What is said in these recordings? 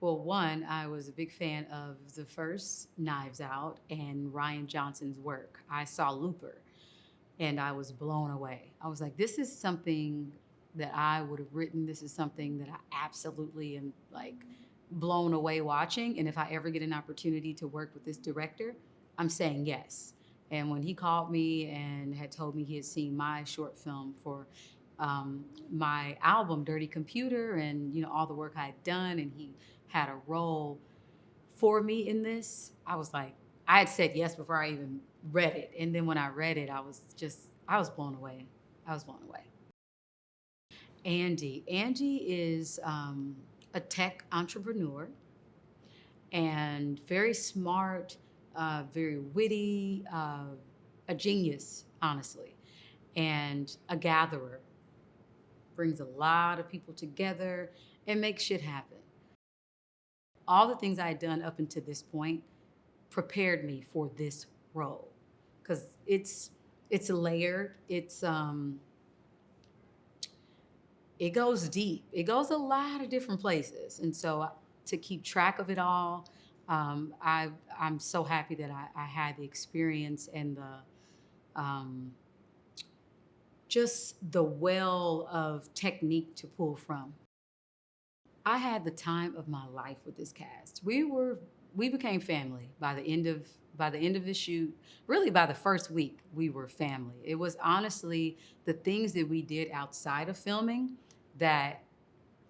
Well, one, I was a big fan of the first Knives Out and Ryan Johnson's work. I saw Looper and I was blown away. I was like, this is something that I would have written. This is something that I absolutely am like blown away watching. And if I ever get an opportunity to work with this director, I'm saying yes. And when he called me and had told me he had seen my short film for my album, Dirty Computer, and all the work I had done, and he had a role for me in this, I was like, I had said yes before I even read it. And then when I read it, I was blown away. I was blown away. Andy is a tech entrepreneur and very smart, very witty, a genius, honestly, and a gatherer. Brings a lot of people together and makes shit happen. All the things I had done up until this point prepared me for this role because it's layered. It goes deep. It goes a lot of different places, and so to keep track of it all, I'm so happy that I had the experience and the just the well of technique to pull from. I had the time of my life with this cast. We became family by the end of the shoot. Really by the first week, we were family. It was honestly the things that we did outside of filming that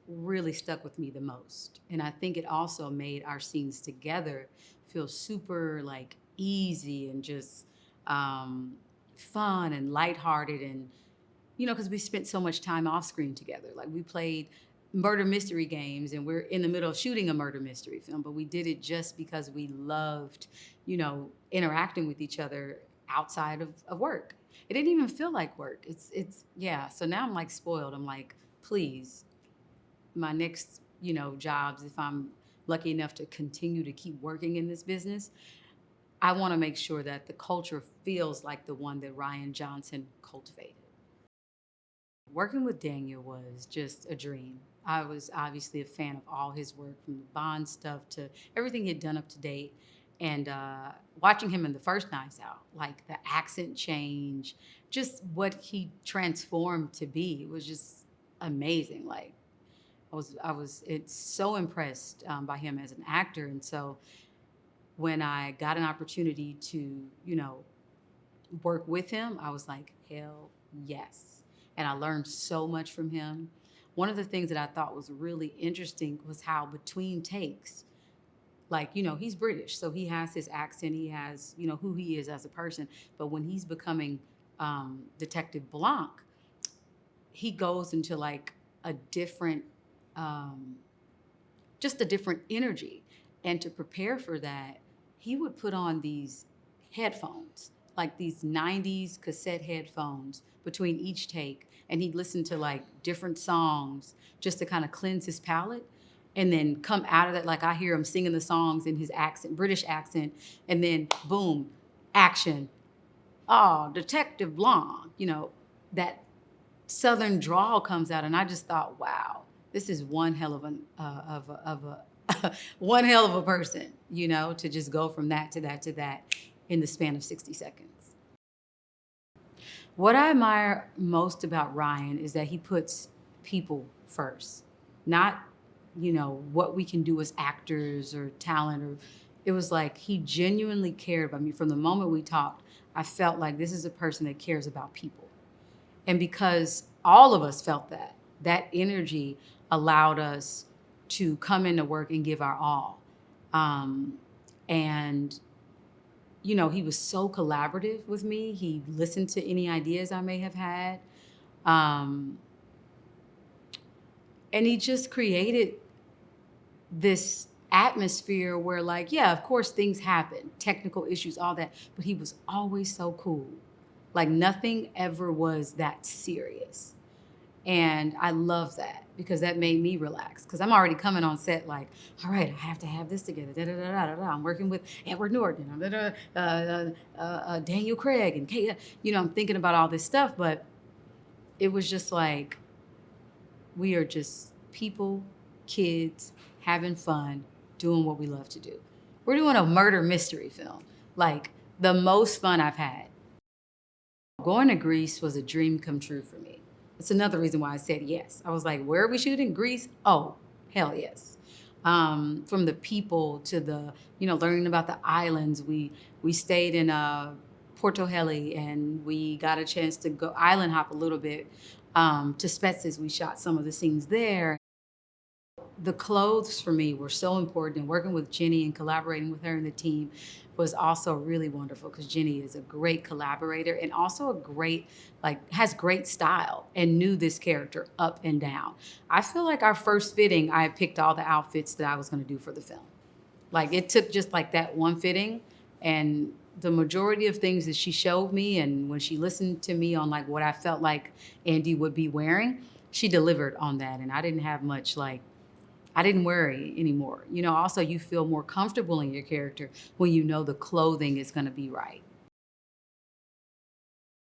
really stuck with me the most. And I think it also made our scenes together feel super like easy and just fun and lighthearted and because we spent so much time off screen together. Like we played murder mystery games and we're in the middle of shooting a murder mystery film, but we did it just because we loved, interacting with each other outside of work. It didn't even feel like work. Yeah. So now I'm like spoiled. I'm like, please, my next, jobs, if I'm lucky enough to continue to keep working in this business, I want to make sure that the culture feels like the one that Ryan Johnson cultivated. Working with Daniel was just a dream. I was obviously a fan of all his work, from the Bond stuff to everything he had done up to date. And watching him in the first Knives Out, like the accent change, just what he transformed to be, was just amazing. Like it's so impressed by him as an actor. And so when I got an opportunity to, work with him, I was like, hell yes. And I learned so much from him. One of the things that I thought was really interesting was how between takes, like, he's British, so he has his accent, he has, who he is as a person. But when he's becoming Detective Blanc, he goes into like a different, just a different energy. And to prepare for that, he would put on these headphones, like these 90s cassette headphones between each take. And he'd listen to like different songs just to kind of cleanse his palate. And then come out of that, like I hear him singing the songs in his accent, British accent, and then boom, action. Oh, Detective Blanc, that Southern drawl comes out. And I just thought, wow, this is one hell of one hell of a person, to just go from that to that to that in the span of 60 seconds. What I admire most about Ryan is that he puts people first, not, what we can do as actors or talent. Or it was like he genuinely cared about me. From the moment we talked, I felt like this is a person that cares about people. And because all of us felt that energy allowed us to come into work and give our all. And he was so collaborative with me. He listened to any ideas I may have had. And he just created this atmosphere where, like, yeah, of course things happen, technical issues, all that, but he was always so cool. Like nothing ever was that serious. And I love that because that made me relax. Because I'm already coming on set like, all right, I have to have this together. Da, da, da, da, da, da. I'm working with Edward Norton, Daniel Craig, and Kate. I'm thinking about all this stuff. But it was just like, we are just people, kids, having fun, doing what we love to do. We're doing a murder mystery film, like the most fun I've had. Going to Greece was a dream come true for me. It's another reason why I said yes. I was like, where are we shooting? Greece? Oh, hell yes. From the people to the, learning about the islands. We stayed in Porto Heli, and we got a chance to go island hop a little bit to Spetses. We shot some of the scenes there. The clothes for me were so important, and working with Jenny and collaborating with her and the team was also really wonderful, because Jenny is a great collaborator and also a great, has great style and knew this character up and down. I feel like our first fitting, I picked all the outfits that I was going to do for the film. Like, it took just like that one fitting, and the majority of things that she showed me, and when she listened to me on like what I felt like Andy would be wearing, she delivered on that. And I didn't have much I didn't worry anymore. Also, you feel more comfortable in your character when you know the clothing is going to be right.